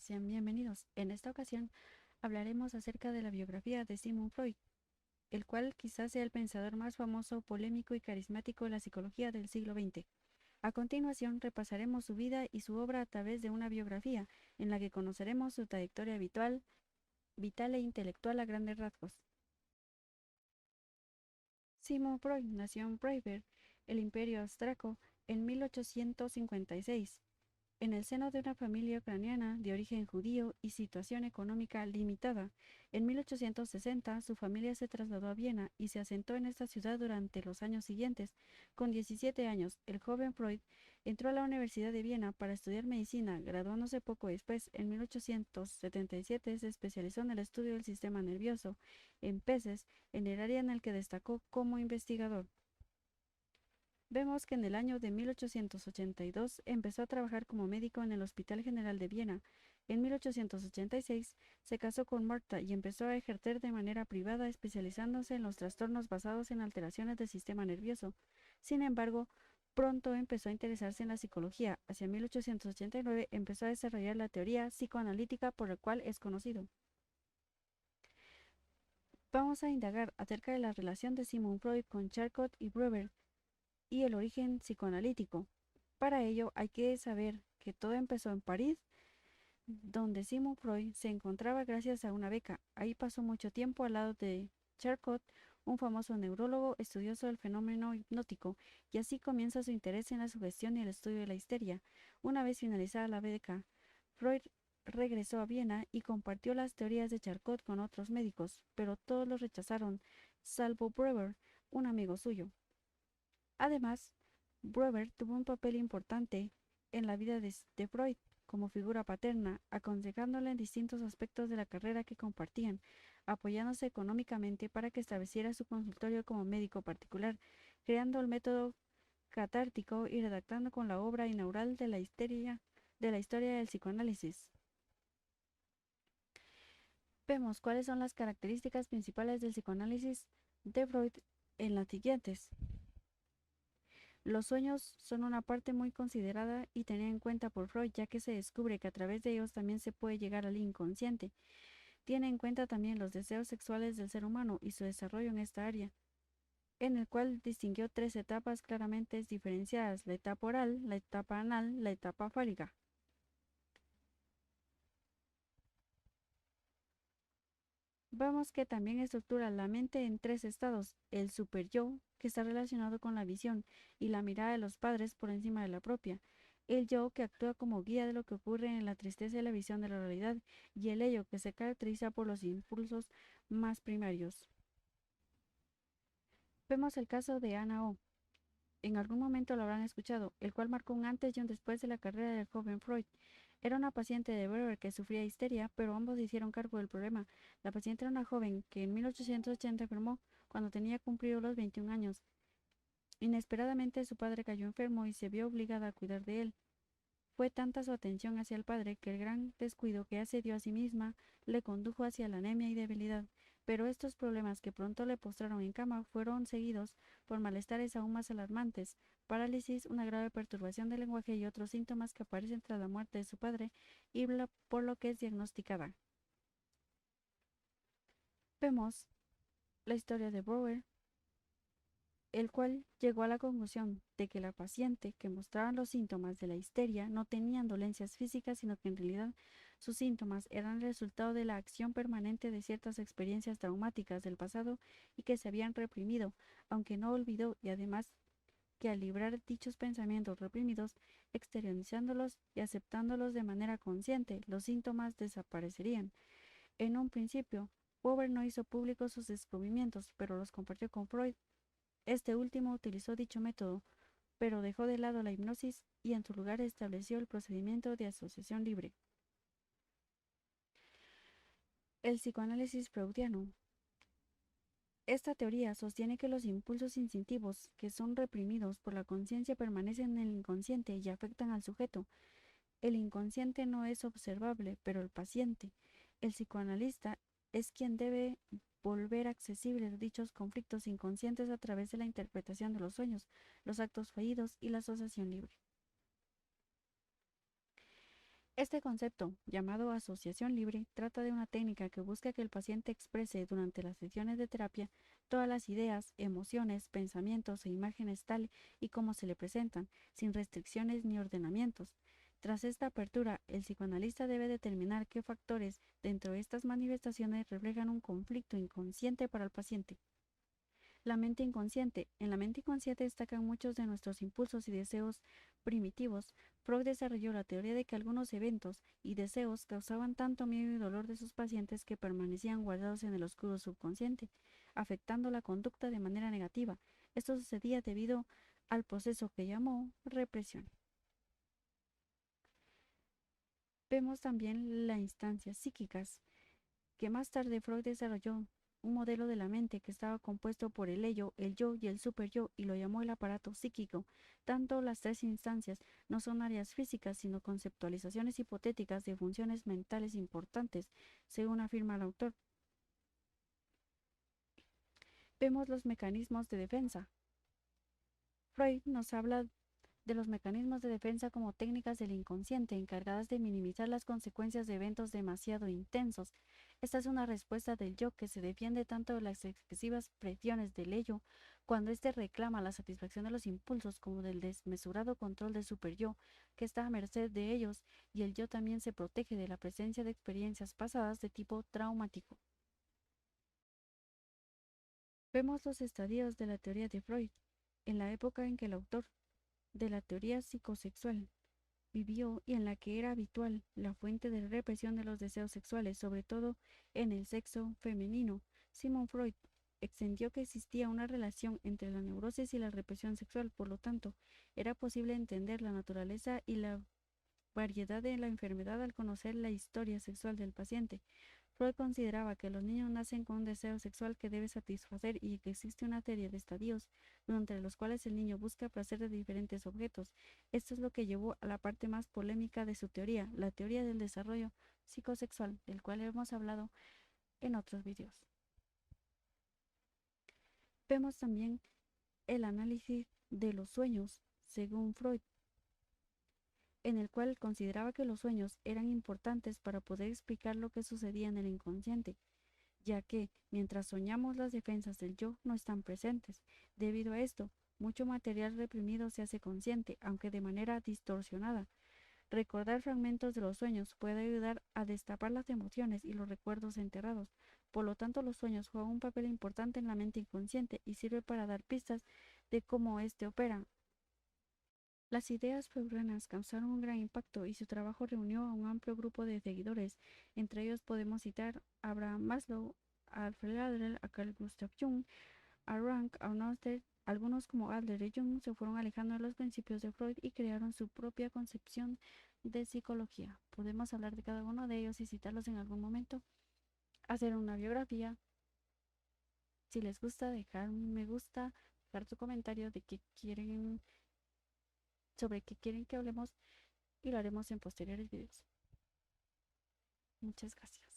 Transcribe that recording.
sean bienvenidos. En esta ocasión hablaremos acerca de la biografía de Sigmund Freud, el cual quizás sea el pensador más famoso, polémico y carismático de la psicología del siglo XX. A continuación repasaremos su vida y su obra a través de una biografía, en la que conoceremos su trayectoria vital e intelectual a grandes rasgos. Sigmund Freud nació en Freiberg, el Imperio Austriaco, en 1856. En el seno de una familia ucraniana de origen judío y situación económica limitada, en 1860 su familia se trasladó a Viena y se asentó en esta ciudad durante los años siguientes. Con 17 años, el joven Freud entró a la Universidad de Viena para estudiar medicina, graduándose poco después. En 1877 se especializó en el estudio del sistema nervioso en peces, en el área en el que destacó como investigador. Vemos que en el año de 1882 empezó a trabajar como médico en el Hospital General de Viena. En 1886 se casó con Martha y empezó a ejercer de manera privada, especializándose en los trastornos basados en alteraciones del sistema nervioso. Sin embargo, pronto empezó a interesarse en la psicología. Hacia 1889 empezó a desarrollar la teoría psicoanalítica, por la cual es conocido. Vamos a indagar acerca de la relación de Sigmund Freud con Charcot y Buber y el origen psicoanalítico. Para ello hay que saber que todo empezó en París, donde Sigmund Freud se encontraba gracias a una beca. Ahí pasó mucho tiempo al lado de Charcot, un famoso neurólogo estudioso del fenómeno hipnótico, y así comienza su interés en la sugestión y el estudio de la histeria. Una vez finalizada la beca, Freud regresó a Viena y compartió las teorías de Charcot con otros médicos, pero todos los rechazaron, salvo Buber, un amigo suyo. Además, Buber tuvo un papel importante en la vida de Freud como figura paterna, aconsejándole en distintos aspectos de la carrera que compartían, apoyándose económicamente para que estableciera su consultorio como médico particular, creando el método catártico y redactando con la obra inaugural de la historia del psicoanálisis. Vemos cuáles son las características principales del psicoanálisis de Freud en las siguientes. Los sueños son una parte muy considerada y tenida en cuenta por Freud, ya que se descubre que a través de ellos también se puede llegar al inconsciente. Tiene en cuenta también los deseos sexuales del ser humano y su desarrollo en esta área, en el cual distinguió tres etapas claramente diferenciadas: la etapa oral, la etapa anal, la etapa fálica. Vemos que también estructura la mente en tres estados: el superyo, que está relacionado con la visión y la mirada de los padres por encima de la propia; el yo, que actúa como guía de lo que ocurre en la tristeza y la visión de la realidad; y el ello, que se caracteriza por los impulsos más primarios. Vemos el caso de Ana O. En algún momento lo habrán escuchado, el cual marcó un antes y un después de la carrera del joven Freud. Era una paciente de Weber que sufría histeria, pero ambos se hicieron cargo del problema. La paciente era una joven que en 1880 enfermó cuando tenía cumplido los 21 años. Inesperadamente su padre cayó enfermo y se vio obligada a cuidar de él. Fue tanta su atención hacia el padre que el gran descuido que ella se dio a sí misma le condujo hacia la anemia y debilidad, pero estos problemas, que pronto le postraron en cama, fueron seguidos por malestares aún más alarmantes: parálisis, una grave perturbación del lenguaje y otros síntomas que aparecen tras la muerte de su padre, y por lo que es diagnosticada. Vemos la historia de Brouwer, el cual llegó a la conclusión de que la paciente que mostraba los síntomas de la histeria no tenían dolencias físicas, sino que en realidad sus síntomas eran el resultado de la acción permanente de ciertas experiencias traumáticas del pasado y que se habían reprimido, aunque no olvidó, y además que al librar dichos pensamientos reprimidos, exteriorizándolos y aceptándolos de manera consciente, los síntomas desaparecerían. En un principio, Weber no hizo públicos sus descubrimientos, pero los compartió con Freud. Este último utilizó dicho método, pero dejó de lado la hipnosis y en su lugar estableció el procedimiento de asociación libre. El psicoanálisis freudiano. Esta teoría sostiene que los impulsos instintivos que son reprimidos por la conciencia permanecen en el inconsciente y afectan al sujeto. El inconsciente no es observable, pero el paciente, el psicoanalista, es quien debe volver accesibles dichos conflictos inconscientes a través de la interpretación de los sueños, los actos fallidos y la asociación libre. Este concepto, llamado asociación libre, trata de una técnica que busca que el paciente exprese durante las sesiones de terapia todas las ideas, emociones, pensamientos e imágenes tal y como se le presentan, sin restricciones ni ordenamientos. Tras esta apertura, el psicoanalista debe determinar qué factores dentro de estas manifestaciones reflejan un conflicto inconsciente para el paciente. La mente inconsciente. En la mente inconsciente destacan muchos de nuestros impulsos y deseos primitivos. Freud desarrolló la teoría de que algunos eventos y deseos causaban tanto miedo y dolor de sus pacientes que permanecían guardados en el oscuro subconsciente, afectando la conducta de manera negativa. Esto sucedía debido al proceso que llamó represión. Vemos también las instancias psíquicas, que más tarde Freud desarrolló un modelo de la mente que estaba compuesto por el ello, el yo y el superyo y lo llamó el aparato psíquico. Tanto las tres instancias no son áreas físicas, sino conceptualizaciones hipotéticas de funciones mentales importantes, según afirma el autor. Vemos los mecanismos de defensa. Freud nos habla de los mecanismos de defensa como técnicas del inconsciente encargadas de minimizar las consecuencias de eventos demasiado intensos. Esta es una respuesta del yo que se defiende tanto de las excesivas presiones del ello, cuando éste reclama la satisfacción de los impulsos, como del desmesurado control del superyo, que está a merced de ellos, y el yo también se protege de la presencia de experiencias pasadas de tipo traumático. Vemos los estadios de la teoría de Freud, en la época en que el autor de la teoría psicosexual vivió y en la que era habitual la fuente de represión de los deseos sexuales, sobre todo en el sexo femenino. Sigmund Freud extendió que existía una relación entre la neurosis y la represión sexual, por lo tanto, era posible entender la naturaleza y la variedad de la enfermedad al conocer la historia sexual del paciente. Freud consideraba que los niños nacen con un deseo sexual que debe satisfacer y que existe una serie de estadios durante los cuales el niño busca placer de diferentes objetos. Esto es lo que llevó a la parte más polémica de su teoría, la teoría del desarrollo psicosexual, del cual hemos hablado en otros videos. Vemos también el análisis de los sueños, según Freud, en el cual consideraba que los sueños eran importantes para poder explicar lo que sucedía en el inconsciente, ya que, mientras soñamos, las defensas del yo no están presentes. Debido a esto, mucho material reprimido se hace consciente, aunque de manera distorsionada. Recordar fragmentos de los sueños puede ayudar a destapar las emociones y los recuerdos enterrados. Por lo tanto, los sueños juegan un papel importante en la mente inconsciente y sirve para dar pistas de cómo éste opera. Las ideas freudianas causaron un gran impacto y su trabajo reunió a un amplio grupo de seguidores. Entre ellos podemos citar a Abraham Maslow, a Alfred Adler, a Carl Gustav Jung, a Rank, a Noster. Algunos como Adler y Jung se fueron alejando de los principios de Freud y crearon su propia concepción de psicología. Podemos hablar de cada uno de ellos y citarlos en algún momento, hacer una biografía. Si les gusta, dejar un me gusta, dejar su comentario de qué quieren, sobre qué quieren que hablemos y lo haremos en posteriores videos. Muchas gracias.